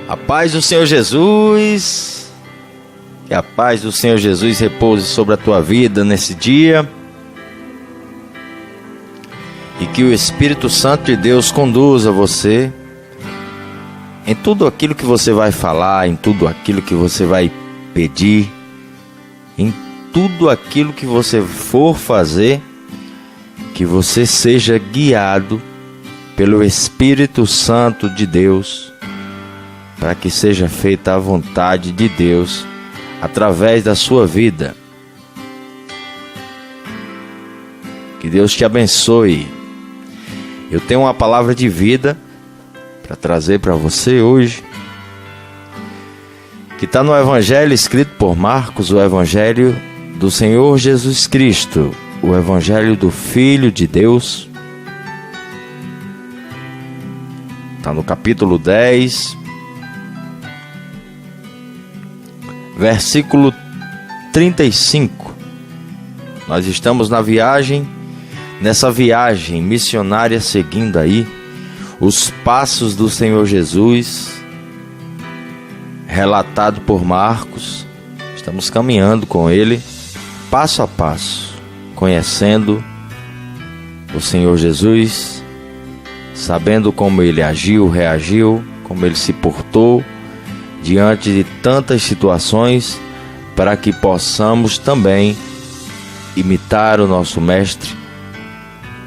A paz do Senhor Jesus, que a paz do Senhor Jesus repouse sobre a tua vida nesse dia e que o Espírito Santo de Deus conduza você em tudo aquilo que você vai falar, em tudo aquilo que você vai pedir, em tudo aquilo que você for fazer, que você seja guiado pelo Espírito Santo de Deus, para que seja feita a vontade de Deus através da sua vida. Que Deus te abençoe. Eu tenho uma palavra de vida para trazer para você hoje, que está no Evangelho escrito por Marcos, o Evangelho do Senhor Jesus Cristo, o Evangelho do Filho de Deus. Está no capítulo 10, versículo 35. Nós estamos nessa viagem missionária, seguindo aí os passos do Senhor Jesus, relatado por Marcos. Estamos caminhando com ele, passo a passo, conhecendo o Senhor Jesus, sabendo como ele agiu, reagiu, como ele se portou diante de tantas situações, para que possamos também imitar o nosso Mestre,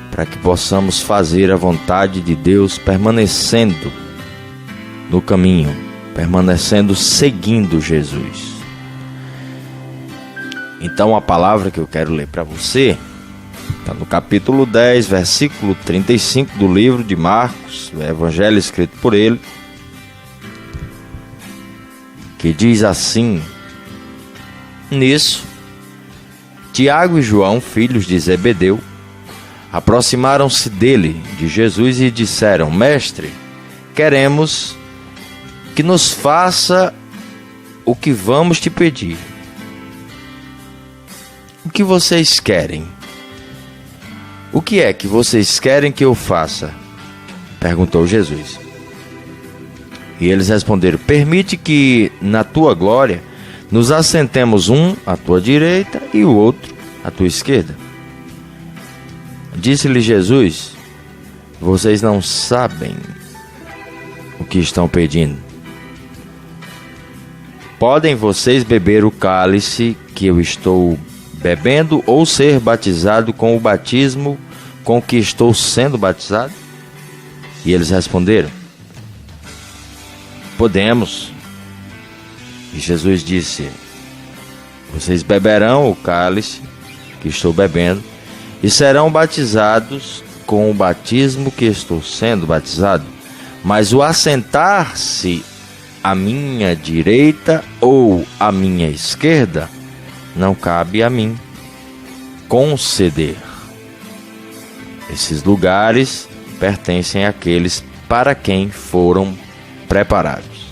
para que possamos fazer a vontade de Deus, permanecendo no caminho, permanecendo seguindo Jesus. Então a palavra que eu quero ler para você está no capítulo 10, versículo 35 do livro de Marcos, o Evangelho escrito por ele, que diz assim: Nisso, Tiago e João, filhos de Zebedeu, aproximaram-se dele, de Jesus, e disseram: Mestre, queremos que nos faça o que vamos te pedir. O que vocês querem? O que é que vocês querem que eu faça? Perguntou Jesus. E eles responderam: Permite que na tua glória nos assentemos um à tua direita e o outro à tua esquerda. Disse-lhe Jesus: Vocês não sabem o que estão pedindo. Podem vocês beber o cálice que eu estou bebendo ou ser batizado com o batismo com que estou sendo batizado? E eles responderam: Podemos. E Jesus disse: Vocês beberão o cálice que estou bebendo e serão batizados com o batismo que estou sendo batizado, mas o assentar-se à minha direita ou à minha esquerda não cabe a mim conceder. Esses lugares pertencem àqueles para quem foram preparados.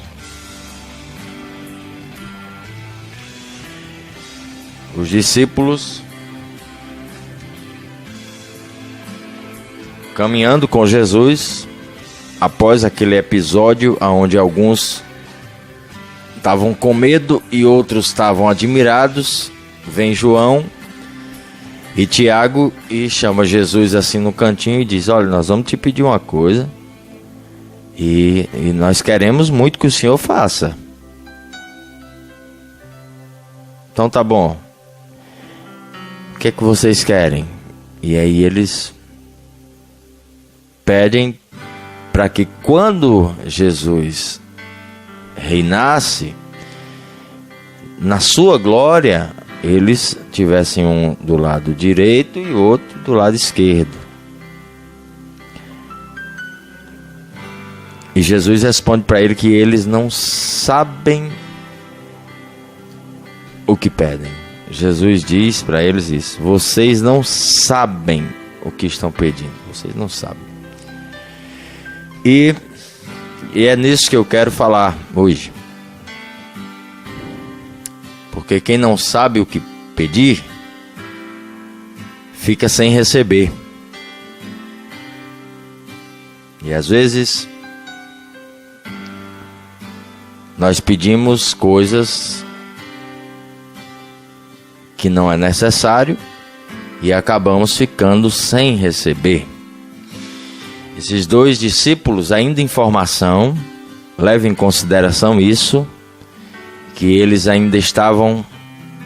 Os discípulos, caminhando com Jesus, após aquele episódio onde alguns estavam com medo e outros estavam admirados, vem João e Tiago e chama Jesus assim no cantinho e diz: Olha, nós vamos te pedir uma coisa e nós queremos muito que o Senhor faça. Então tá bom. O que é que vocês querem? E aí eles pedem para que quando Jesus reinasse, na sua glória, eles tivessem um do lado direito e outro do lado esquerdo. E Jesus responde para ele que eles não sabem o que pedem. Jesus diz para eles isso: Vocês não sabem o que estão pedindo. Vocês não sabem. E é nisso que eu quero falar hoje. Porque quem não sabe o que pedir, fica sem receber. E às vezes nós pedimos coisas que não é necessário e acabamos ficando sem receber. Esses dois discípulos, ainda em formação, levem em consideração isso, que eles ainda estavam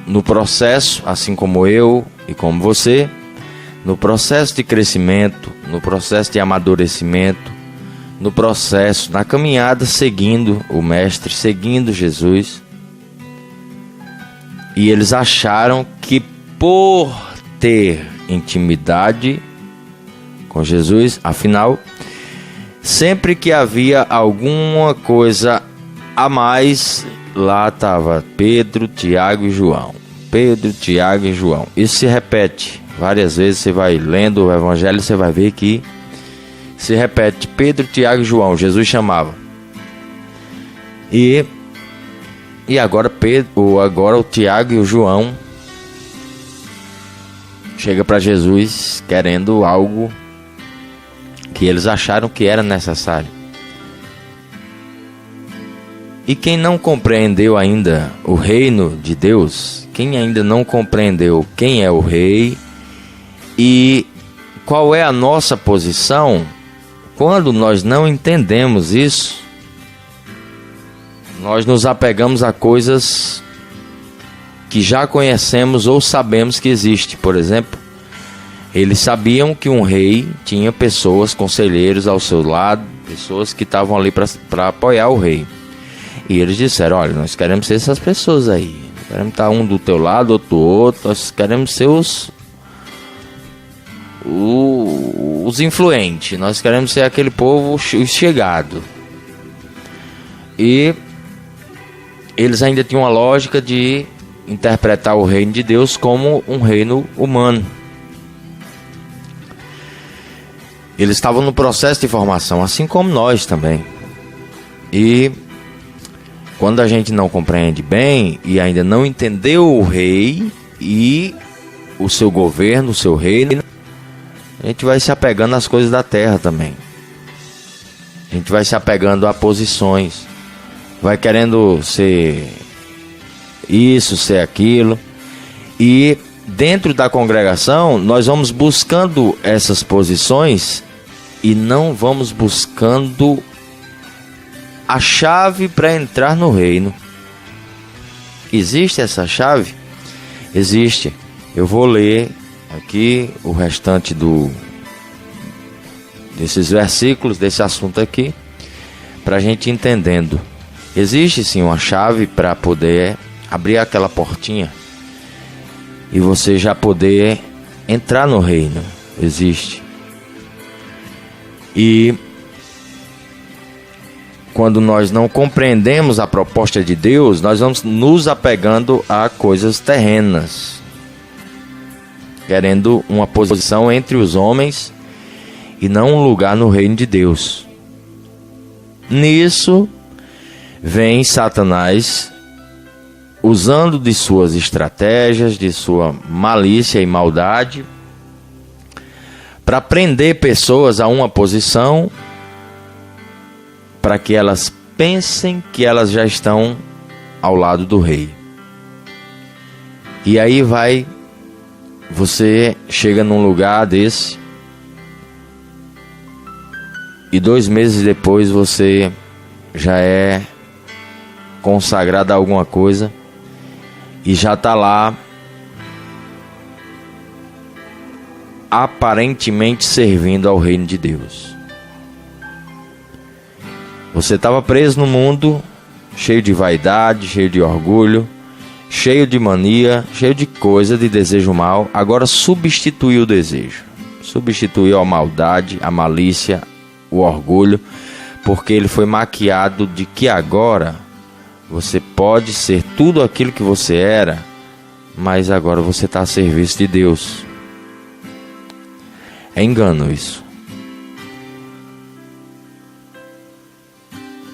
no processo, assim como eu e como você, no processo de crescimento, no processo de amadurecimento, no processo, na caminhada, seguindo o Mestre, seguindo Jesus. E eles acharam que por ter intimidade com Jesus, afinal, sempre que havia alguma coisa a mais, lá estava Pedro, Tiago e João. Pedro, Tiago e João. Isso se repete várias vezes. Você vai lendo o Evangelho, você vai ver que se repete. Pedro, Tiago e João. Jesus chamava. E agora agora o Tiago e o João chega para Jesus querendo algo que eles acharam que era necessário. E quem não compreendeu ainda o reino de Deus, quem ainda não compreendeu quem é o rei e qual é a nossa posição, quando nós não entendemos isso, nós nos apegamos a coisas que já conhecemos ou sabemos que existe. Por exemplo, eles sabiam que um rei tinha pessoas, conselheiros ao seu lado, pessoas que estavam ali para apoiar o rei. E eles disseram: olha, nós queremos ser essas pessoas aí, queremos estar um do teu lado, outro do outro, nós queremos ser os influentes, nós queremos ser aquele povo chegado. E eles ainda tinham uma lógica de interpretar o reino de Deus como um reino humano. Eles estavam no processo de formação, assim como nós também. E quando a gente não compreende bem e ainda não entendeu o rei e o seu governo, o seu reino, a gente vai se apegando às coisas da terra também. A gente vai se apegando a posições, vai querendo ser isso, ser aquilo. E dentro da congregação nós vamos buscando essas posições e não vamos buscando a chave para entrar no reino. Existe essa chave? Existe. Eu vou ler aqui o restante desses versículos, desse assunto aqui, para a gente entendendo. Existe sim uma chave para poder abrir aquela portinha e você já poder entrar no reino. Existe. E quando nós não compreendemos a proposta de Deus, nós vamos nos apegando a coisas terrenas, querendo uma posição entre os homens e não um lugar no reino de Deus. Nisso vem Satanás, usando de suas estratégias, de sua malícia e maldade, para prender pessoas a uma posição, para que elas pensem que elas já estão ao lado do rei. E aí você chega num lugar desse e 2 meses depois você já é consagrado a alguma coisa e já está lá aparentemente servindo ao reino de Deus. Você estava preso no mundo, cheio de vaidade, cheio de orgulho, cheio de mania, cheio de coisa, de desejo mal. Agora substituiu o desejo, substituiu a maldade, a malícia, o orgulho, porque ele foi maquiado de que agora você pode ser tudo aquilo que você era, mas agora você está a serviço de Deus. É engano isso.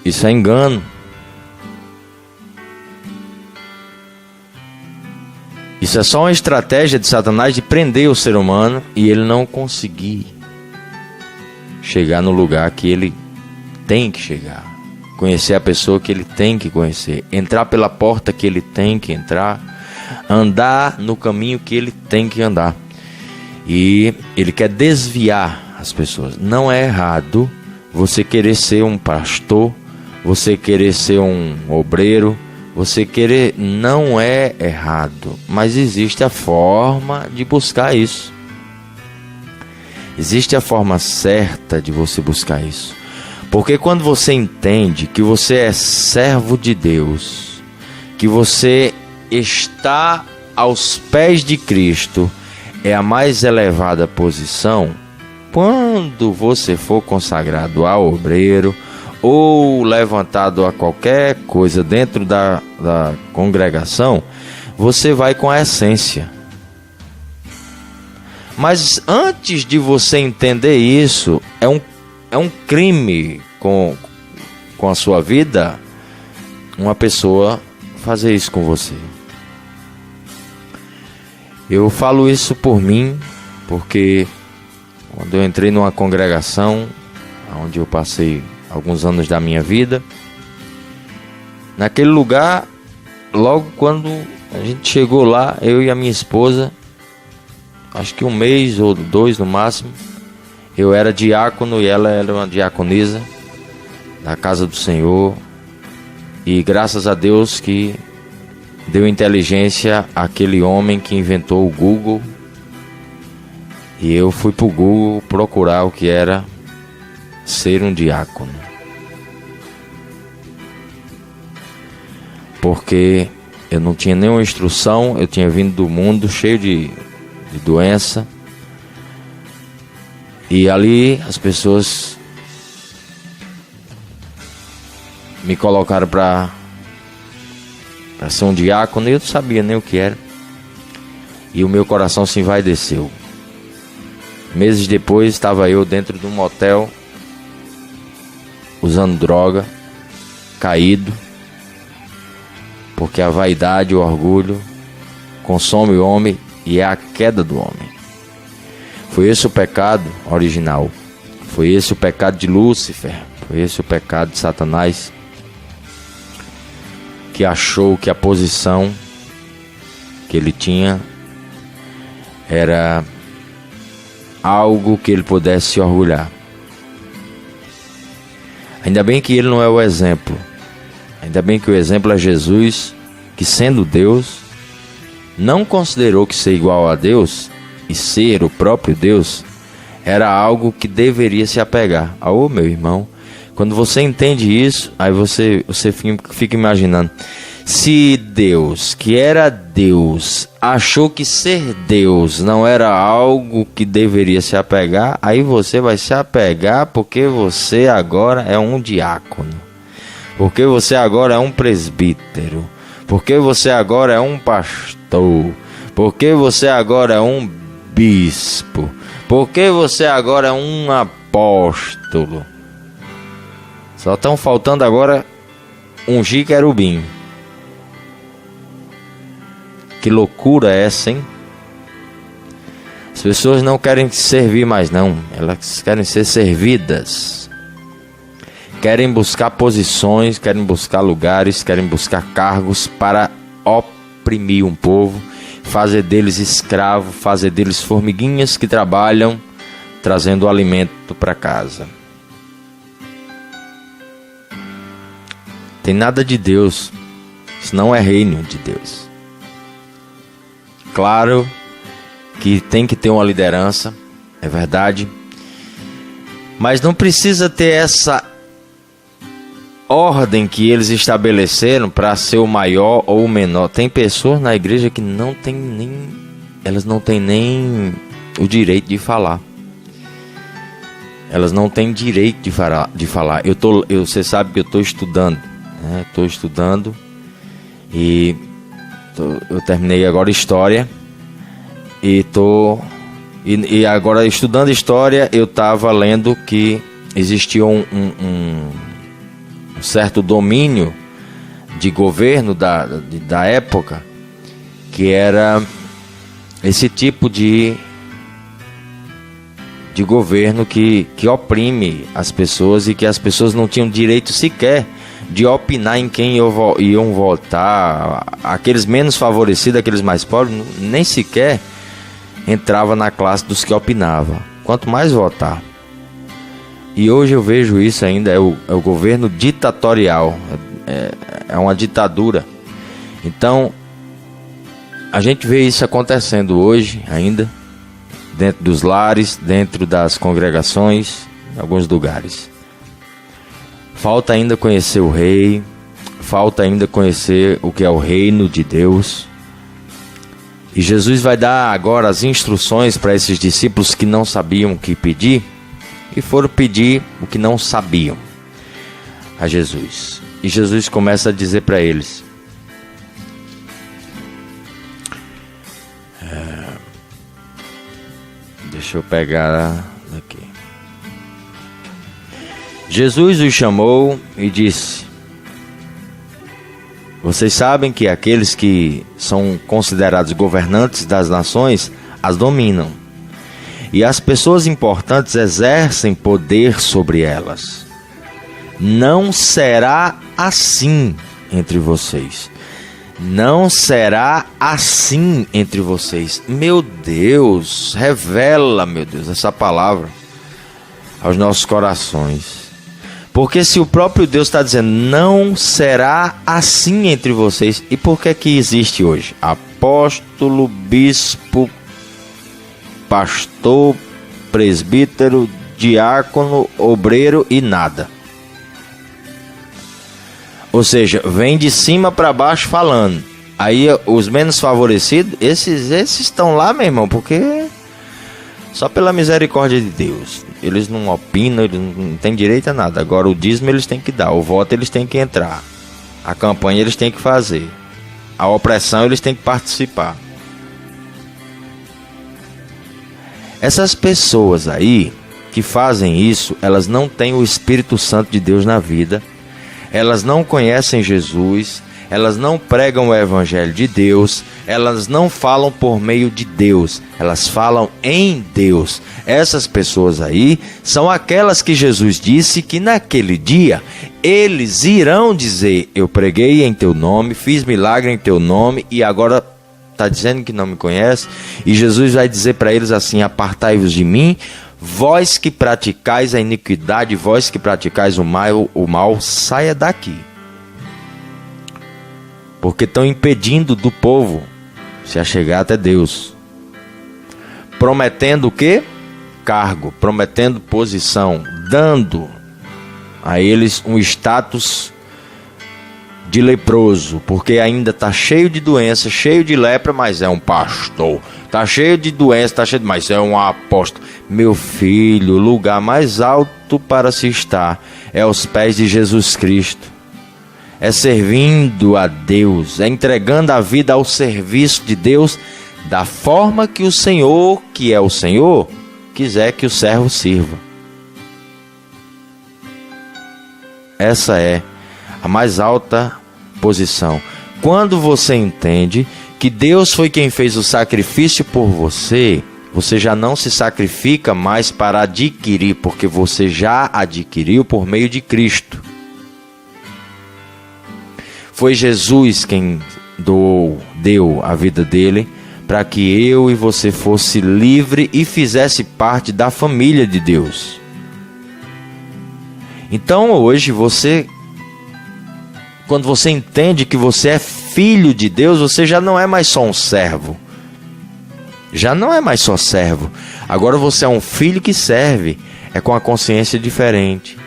Isso é engano. Isso é só uma estratégia de Satanás de prender o ser humano e ele não conseguir chegar no lugar que ele tem que chegar. conhecer a pessoa que ele tem que conhecer, entrar pela porta que ele tem que entrar, andar no caminho que ele tem que andar. E ele quer desviar as pessoas. Não é errado você querer ser um pastor, você querer ser um obreiro, você querer, não é errado, mas existe a forma de buscar isso. Existe a forma certa de você buscar isso. Porque quando você entende que você é servo de Deus, que você está aos pés de Cristo, é a mais elevada posição. Quando você for consagrado a obreiro ou levantado a qualquer coisa dentro da congregação, você vai com a essência. Mas antes de você entender isso, é um crime com a sua vida uma pessoa fazer isso com você. Eu falo isso por mim, porque quando eu entrei numa congregação onde eu passei alguns anos da minha vida, naquele lugar, logo quando a gente chegou lá, eu e a minha esposa, acho que 1 mês ou 2 no máximo, eu era diácono e ela era uma diaconisa da casa do Senhor. E graças a Deus que deu inteligência àquele homem que inventou o Google. E eu fui pro Google procurar o que era ser um diácono. Porque eu não tinha nenhuma instrução, eu tinha vindo do mundo cheio de doença. E ali as pessoas me colocaram para ser um diácono e eu não sabia nem o que era. E o meu coração se envaideceu. Meses depois estava eu dentro de um motel, usando droga, caído, porque a vaidade, o orgulho consome o homem e é a queda do homem. Foi esse o pecado original. Foi esse o pecado de Lúcifer. Foi esse o pecado de Satanás, que achou que a posição que ele tinha era algo que ele pudesse se orgulhar. Ainda bem que ele não é o exemplo. Ainda bem que o exemplo é Jesus, que sendo Deus, não considerou que ser igual a Deus e ser o próprio Deus era algo que deveria se apegar. Ô meu irmão, quando você entende isso, aí você fica imaginando, se Deus, que era Deus, achou que ser Deus não era algo que deveria se apegar, aí você vai se apegar porque você agora é um diácono, porque você agora é um presbítero, porque você agora é um pastor, porque você agora é um bispo, porque você agora é um apóstolo. Só estão faltando agora ungir querubim. Que loucura é essa, hein? As pessoas não querem servir mais não, elas querem ser servidas. Querem buscar posições, querem buscar lugares, querem buscar cargos para oprimir um povo, fazer deles escravos, fazer deles formiguinhas que trabalham trazendo alimento para casa. Tem nada de Deus, isso não é reino de Deus. Claro que tem que ter uma liderança, é verdade, mas não precisa ter essa ordem que eles estabeleceram para ser o maior ou o menor. Tem pessoas na igreja que não tem nem, elas não têm nem o direito de falar. Elas não têm direito de falar. Você sabe que eu estou estudando, né? Estou estudando e eu terminei agora história e agora estudando história eu estava lendo que existia um certo domínio de governo da época, que era esse tipo de governo que oprime as pessoas e que as pessoas não tinham direito sequer de opinar em quem iam votar. Aqueles menos favorecidos, aqueles mais pobres, nem sequer entrava na classe dos que opinavam, quanto mais votar. E hoje eu vejo isso ainda, é o governo ditatorial, é uma ditadura. Então a gente vê isso acontecendo hoje ainda, dentro dos lares, dentro das congregações, em alguns lugares. Falta ainda conhecer o rei, falta ainda conhecer o que é o reino de Deus. E Jesus vai dar agora as instruções para esses discípulos que não sabiam o que pedir e foram pedir o que não sabiam a Jesus. E Jesus começa a dizer para eles: deixa eu pegar aqui. Jesus os chamou e disse: vocês sabem que aqueles que são considerados governantes das nações as dominam, e as pessoas importantes exercem poder sobre elas. Não será assim entre vocês. Não será assim entre vocês. Meu Deus, revela, meu Deus, essa palavra aos nossos corações. Porque se o próprio Deus está dizendo, não será assim entre vocês, e por que existe hoje apóstolo, bispo, pastor, presbítero, diácono, obreiro e nada? Ou seja, vem de cima para baixo falando. Aí os menos favorecidos, esses estão lá, meu irmão, porque só pela misericórdia de Deus. Eles não opinam, eles não têm direito a nada. Agora o dízimo eles têm que dar, o voto eles têm que entrar, a campanha eles têm que fazer, a opressão eles têm que participar. Essas pessoas aí que fazem isso, elas não têm o Espírito Santo de Deus na vida, elas não conhecem Jesus, elas não pregam o Evangelho de Deus, elas não falam por meio de Deus, elas falam em Deus. Essas pessoas aí são aquelas que Jesus disse que naquele dia eles irão dizer: eu preguei em teu nome, fiz milagre em teu nome, e agora está dizendo que não me conhece. E Jesus vai dizer para eles assim: apartai-vos de mim, vós que praticais a iniquidade, vós que praticais o mal, saia daqui. Porque estão impedindo do povo se achegar até Deus. Prometendo o quê? Cargo, prometendo posição, dando a eles um status de leproso, porque ainda está cheio de doença, cheio de lepra, mas é um pastor. Está cheio de doença, mas é um apóstolo. Meu filho, o lugar mais alto para se estar é aos pés de Jesus Cristo. É servindo a Deus, é entregando a vida ao serviço de Deus, da forma que o Senhor, que é o Senhor, quiser que o servo sirva. Essa é a mais alta posição. Quando você entende que Deus foi quem fez o sacrifício por você, você já não se sacrifica mais para adquirir, porque você já adquiriu por meio de Cristo. Foi Jesus quem deu a vida dele para que eu e você fosse livre e fizesse parte da família de Deus. Então hoje quando você entende que você é filho de Deus, você já não é mais só um servo. Já não é mais só servo. Agora você é um filho que serve, é com a consciência diferente.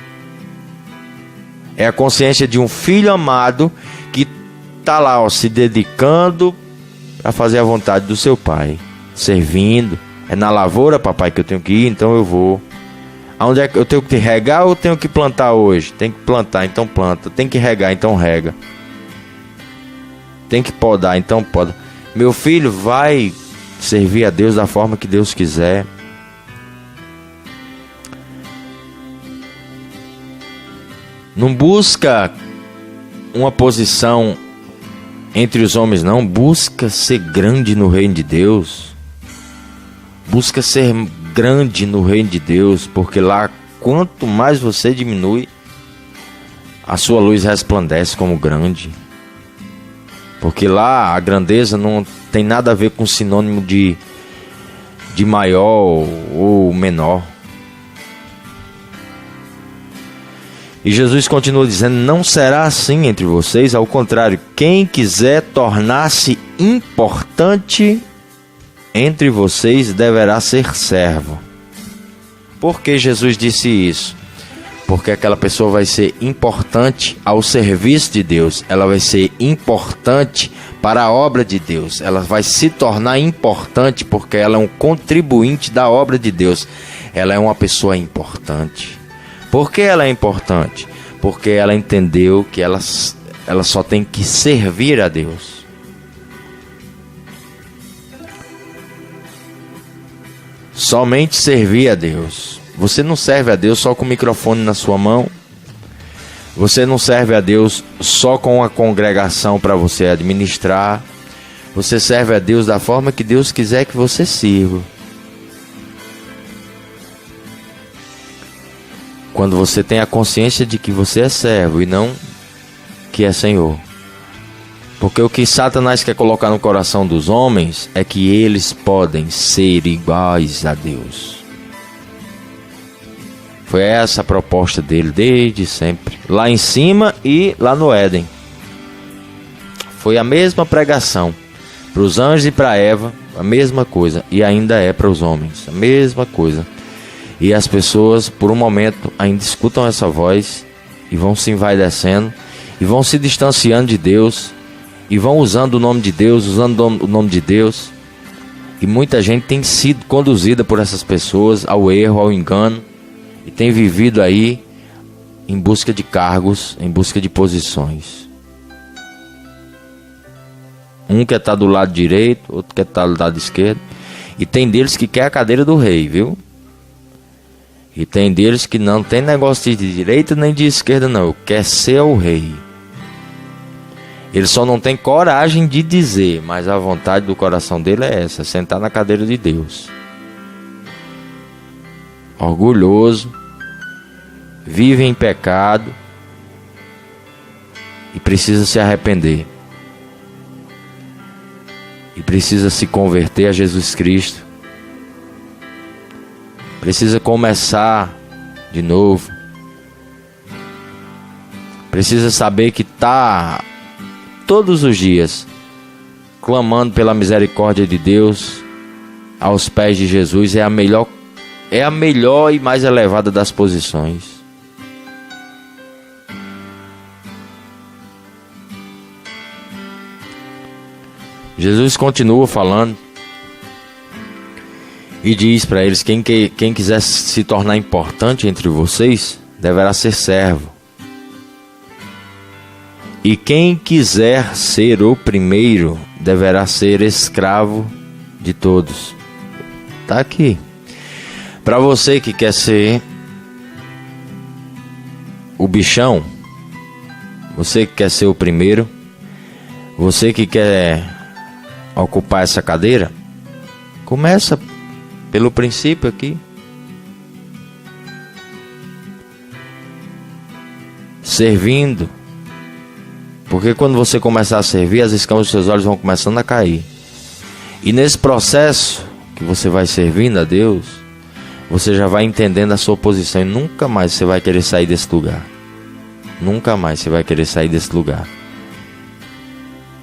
É a consciência de um filho amado que está lá, se dedicando a fazer a vontade do seu pai, servindo. É na lavoura, papai, que eu tenho que ir, então eu vou. Aonde é que eu tenho que regar ou tenho que plantar hoje? Tem que plantar, então planta. Tem que regar, então rega. Tem que podar, então poda. Meu filho, vai servir a Deus da forma que Deus quiser. Não busca uma posição entre os homens, não. Busca ser grande no reino de Deus. Busca ser grande no reino de Deus, porque lá, quanto mais você diminui, a sua luz resplandece como grande. Porque lá a grandeza não tem nada a ver com sinônimo de maior ou menor. E Jesus continua dizendo: não será assim entre vocês, ao contrário, quem quiser tornar-se importante entre vocês deverá ser servo. Por que Jesus disse isso? Porque aquela pessoa vai ser importante ao serviço de Deus, ela vai ser importante para a obra de Deus, ela vai se tornar importante porque ela é um contribuinte da obra de Deus, ela é uma pessoa importante. Por que ela é importante? Porque ela entendeu que ela só tem que servir a Deus. Somente servir a Deus. Você não serve a Deus só com o microfone na sua mão. Você não serve a Deus só com a congregação para você administrar. Você serve a Deus da forma que Deus quiser que você sirva. Quando você tem a consciência de que você é servo e não que é Senhor. Porque o que Satanás quer colocar no coração dos homens é que eles podem ser iguais a Deus. Foi essa a proposta dele desde sempre. Lá em cima e lá no Éden. Foi a mesma pregação. Para os anjos e para Eva, a mesma coisa. E ainda é para os homens, a mesma coisa. E as pessoas, por um momento, ainda escutam essa voz e vão se envaidecendo e vão se distanciando de Deus e vão usando o nome de Deus, usando o nome de Deus. E muita gente tem sido conduzida por essas pessoas ao erro, ao engano, e tem vivido aí em busca de cargos, em busca de posições. Um quer estar do lado direito, outro quer estar do lado esquerdo. E tem deles que quer a cadeira do rei, viu? E tem deles que não tem negócio de direita nem de esquerda não, quer ser o rei. Ele só não tem coragem de dizer, mas a vontade do coração dele é essa, sentar na cadeira de Deus. Orgulhoso, vive em pecado e precisa se arrepender. E precisa se converter a Jesus Cristo. Precisa começar de novo. Precisa saber que está todos os dias clamando pela misericórdia de Deus aos pés de Jesus. É a melhor e mais elevada das posições. Jesus continua falando e diz para eles: quem quiser se tornar importante entre vocês deverá ser servo. E quem quiser ser o primeiro deverá ser escravo de todos. Está aqui. Para você que quer ser o bichão, você que quer ser o primeiro, você que quer ocupar essa cadeira, começa pelo princípio aqui. Servindo. Porque quando você começar a servir, as escamas dos seus olhos vão começando a cair. E nesse processo que você vai servindo a Deus, você já vai entendendo a sua posição. E nunca mais você vai querer sair desse lugar. Nunca mais você vai querer sair desse lugar.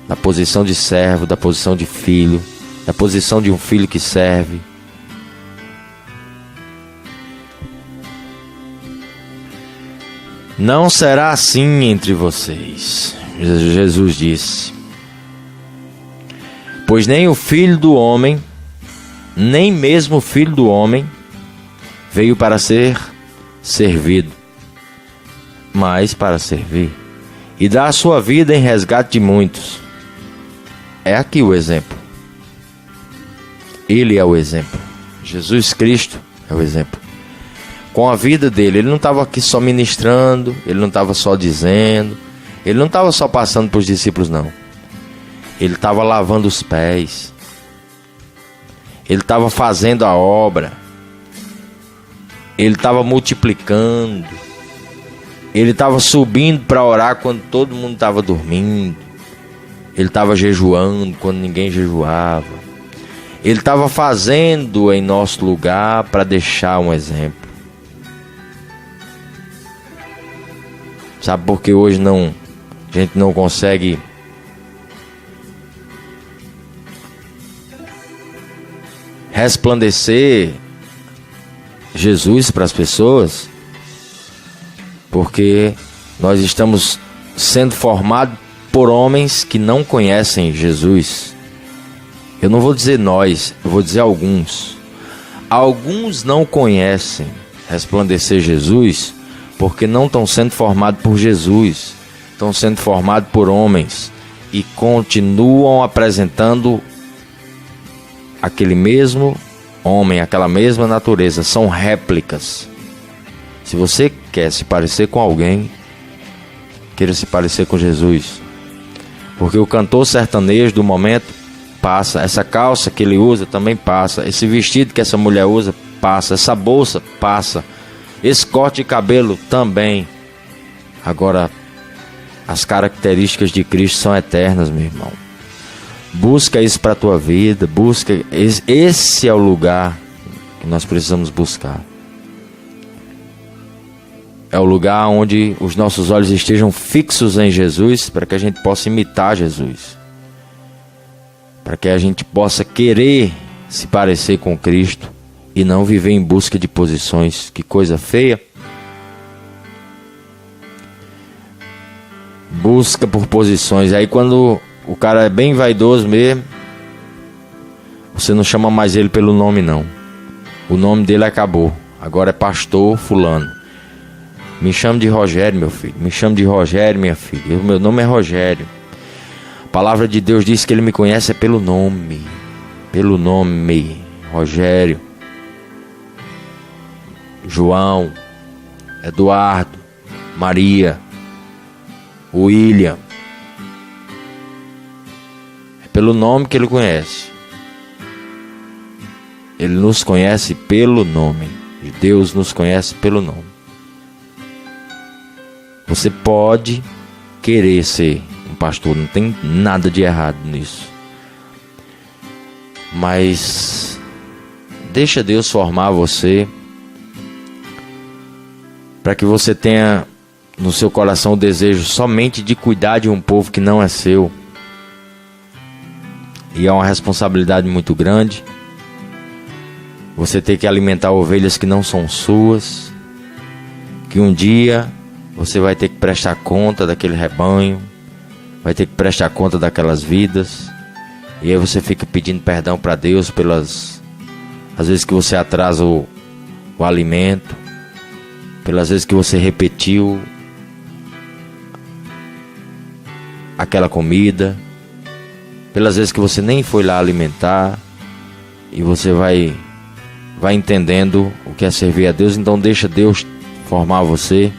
Da posição de servo, da posição de filho, da posição de um filho que serve. Não será assim entre vocês, Jesus disse. Pois nem o Filho do Homem, nem mesmo o Filho do Homem, veio para ser servido, mas para servir e dar a sua vida em resgate de muitos. É aqui o exemplo. Ele é o exemplo. Jesus Cristo é o exemplo. Com a vida dele, ele não estava aqui só ministrando, ele não estava só dizendo, ele não estava só passando para os discípulos, não. Ele estava lavando os pés, ele estava fazendo a obra, ele estava multiplicando, Ele estava subindo para orar quando todo mundo estava dormindo. Ele estava jejuando quando ninguém jejuava. Ele estava fazendo em nosso lugar para deixar um exemplo. Sabe por que hoje a gente não consegue resplandecer Jesus para as pessoas? Porque nós estamos sendo formados por homens que não conhecem Jesus. Eu não vou dizer nós, eu vou dizer alguns. Alguns não conhecem resplandecer Jesus porque não estão sendo formados por Jesus. Estão sendo formados por homens e continuam apresentando aquele mesmo homem, aquela mesma natureza. São réplicas. Se você quer se parecer com alguém, queira se parecer com Jesus. Porque o cantor sertanejo do momento passa. Essa calça que ele usa também passa. Esse vestido que essa mulher usa passa. Essa bolsa passa. Esse corte de cabelo também. Agora, as características de Cristo são eternas, meu irmão. Busca isso para a tua vida. Busca. Esse é o lugar que nós precisamos buscar. É o lugar onde os nossos olhos estejam fixos em Jesus, para que a gente possa imitar Jesus. Para que a gente possa querer se parecer com Cristo e não viver em busca de posições. Que coisa feia. Busca por posições. Aí quando o cara é bem vaidoso mesmo, você não chama mais ele pelo nome não. O nome dele acabou. Agora é pastor fulano. Me chame de Rogério, meu filho. Me chame de Rogério, minha filha. Meu nome é Rogério. A palavra de Deus diz que ele me conhece é pelo nome. Pelo nome. Rogério. João. Eduardo. Maria. William. É pelo nome que ele conhece. Ele nos conhece pelo nome. Deus nos conhece pelo nome. Você pode querer ser um pastor, não tem nada de errado nisso. Mas deixa Deus formar você para que você tenha no seu coração o desejo somente de cuidar de um povo que não é seu. E é uma responsabilidade muito grande. Você tem que alimentar ovelhas que não são suas, que um dia você vai ter que prestar conta daquele rebanho, vai ter que prestar conta daquelas vidas. E aí você fica pedindo perdão para Deus pelas às vezes que você atrasa o alimento, pelas vezes que você repetiu aquela comida, pelas vezes que você nem foi lá alimentar. E você vai entendendo o que é servir a Deus. Então deixa Deus formar você.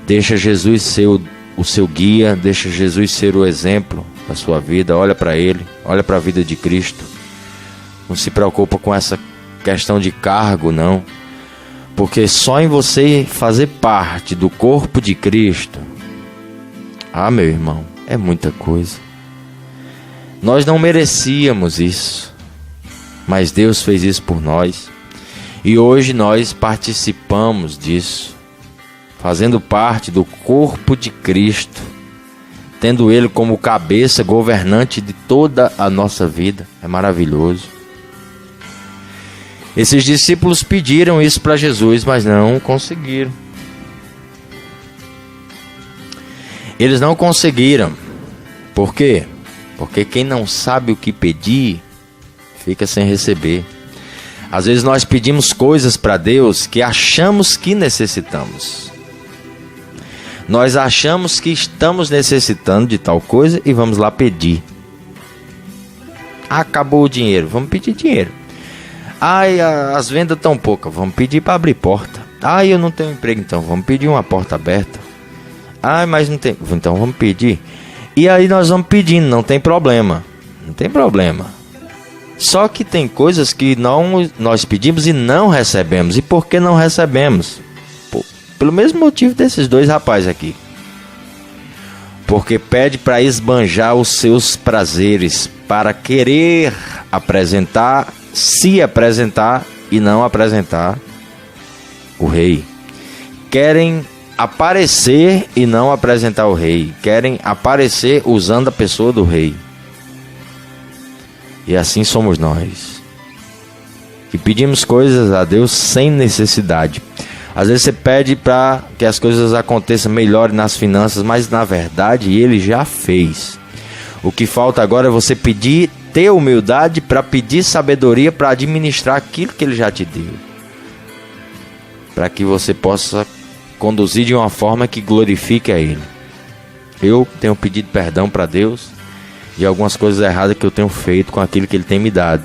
Deixa Jesus ser o seu guia. Deixa Jesus ser o exemplo da sua vida. Olha para Ele. Olha para a vida de Cristo. Não se preocupa com essa questão de cargo, não. Porque só em você fazer parte do corpo de Cristo, meu irmão, é muita coisa. Nós não merecíamos isso, mas Deus fez isso por nós. E hoje nós participamos disso, fazendo parte do corpo de Cristo, tendo Ele como cabeça, governante de toda a nossa vida. É maravilhoso. Esses discípulos pediram isso para Jesus, mas não conseguiram. Eles não conseguiram. Por quê? Porque quem não sabe o que pedir, fica sem receber. Às vezes nós pedimos coisas para Deus que achamos que necessitamos. Nós achamos que estamos necessitando de tal coisa e vamos lá pedir. Acabou o dinheiro, vamos pedir dinheiro. As vendas estão poucas, vamos pedir para abrir porta. Eu não tenho emprego, então vamos pedir uma porta aberta. Mas não tem, então vamos pedir. E aí nós vamos pedindo, não tem problema. Não tem problema. Só que tem coisas que nós pedimos e não recebemos. E por que não recebemos? pelo mesmo motivo desses dois rapazes aqui. Porque pede para esbanjar os seus prazeres, para querer se apresentar e não apresentar o rei. Querem aparecer e não apresentar o rei. Querem aparecer usando a pessoa do rei. E assim somos nós, que pedimos coisas a Deus sem necessidade. Às vezes você pede para que as coisas aconteçam melhor nas finanças, mas na verdade Ele já fez. O que falta agora é você ter humildade para pedir sabedoria para administrar aquilo que Ele já te deu, para que você possa conduzir de uma forma que glorifique a Ele. Eu tenho pedido perdão para Deus de algumas coisas erradas que eu tenho feito com aquilo que Ele tem me dado.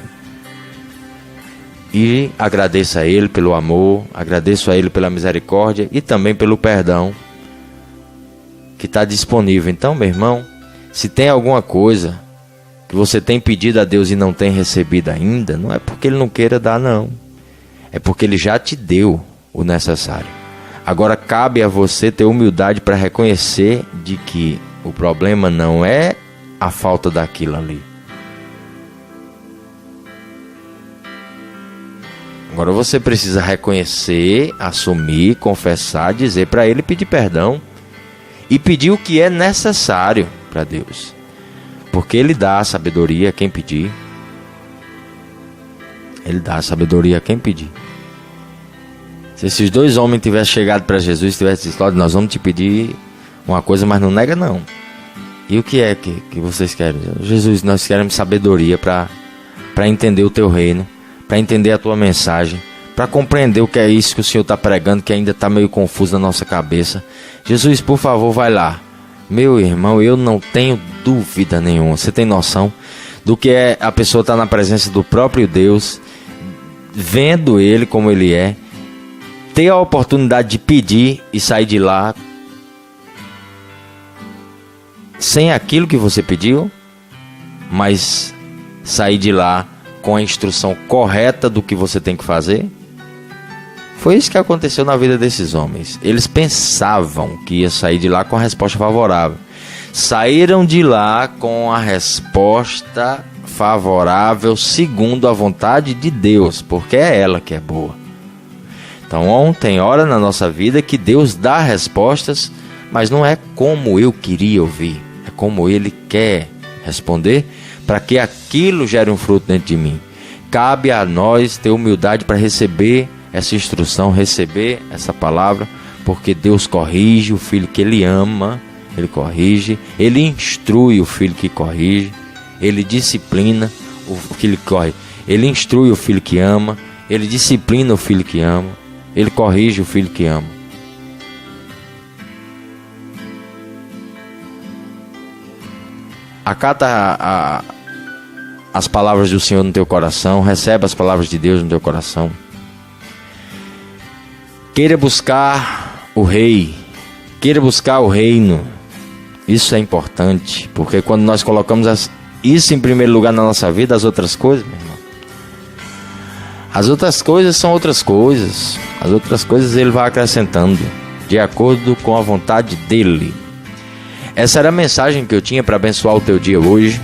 E agradeço a Ele pelo amor, agradeço a Ele pela misericórdia e também pelo perdão que está disponível. Então, meu irmão, se tem alguma coisa que você tem pedido a Deus e não tem recebido ainda, não é porque Ele não queira dar, não. É porque Ele já te deu o necessário. Agora cabe a você ter humildade para reconhecer de que o problema não é a falta daquilo ali. Agora você precisa reconhecer, assumir, confessar, dizer para Ele, pedir perdão e pedir o que é necessário para Deus. Porque Ele dá sabedoria a quem pedir. Ele dá sabedoria a quem pedir. Se esses dois homens tivessem chegado para Jesus e tivessem dito: nós vamos te pedir uma coisa, mas não nega não. E o que é que vocês querem? Jesus, nós queremos sabedoria para entender o teu reino, para entender a tua mensagem, para compreender o que é isso que o Senhor está pregando, que ainda está meio confuso na nossa cabeça. Jesus, por favor, vai lá. Meu irmão, eu não tenho dúvida nenhuma. Você tem noção do que é a pessoa estar na presença do próprio Deus, vendo Ele como Ele é, ter a oportunidade de pedir e sair de lá sem aquilo que você pediu, mas sair de lá com a instrução correta do que você tem que fazer? Foi isso que aconteceu na vida desses homens. Eles pensavam que ia sair de lá com a resposta favorável. Saíram de lá com a resposta favorável segundo a vontade de Deus, porque é ela que é boa. Então, tem hora na nossa vida que Deus dá respostas, mas não é como eu queria ouvir, é como Ele quer responder, para que aquilo gere um fruto dentro de mim. Cabe a nós ter humildade para receber essa instrução, receber essa palavra, porque Deus corrige o filho que Ele ama, Ele corrige, Ele instrui o filho que corrige, Ele disciplina o filho que corrige, Ele instrui o filho que ama, Ele disciplina o filho que ama, Ele corrige o filho que ama. Acata as palavras do Senhor no teu coração, recebe as palavras de Deus no teu coração. Queira buscar o rei, queira buscar o reino. Isso é importante, porque quando nós colocamos isso em primeiro lugar na nossa vida, as outras coisas, meu irmão, as outras coisas são outras coisas. As outras coisas Ele vai acrescentando de acordo com a vontade dEle. Essa era a mensagem que eu tinha para abençoar o teu dia hoje.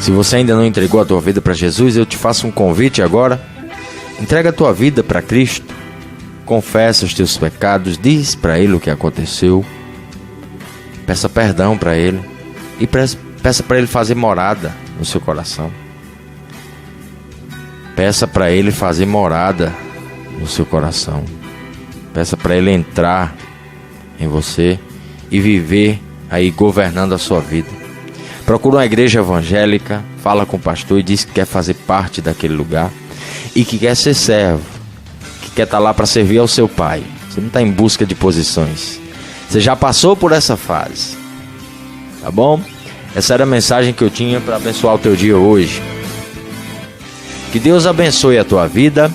Se você ainda não entregou a tua vida para Jesus, eu te faço um convite agora. Entrega a tua vida para Cristo. Confessa os teus pecados, diz para Ele o que aconteceu. Peça perdão para Ele e peça para Ele fazer morada no seu coração. Peça para Ele fazer morada no seu coração. Peça para Ele entrar em você e viver aí governando a sua vida. Procura uma igreja evangélica, fala com o pastor e diz que quer fazer parte daquele lugar e que quer ser servo, que quer estar lá para servir ao seu Pai. Você não está em busca de posições. Você já passou por essa fase. Tá bom? Essa era a mensagem que eu tinha para abençoar o teu dia hoje. Que Deus abençoe a tua vida,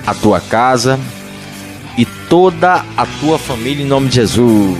a tua casa e toda a tua família em nome de Jesus.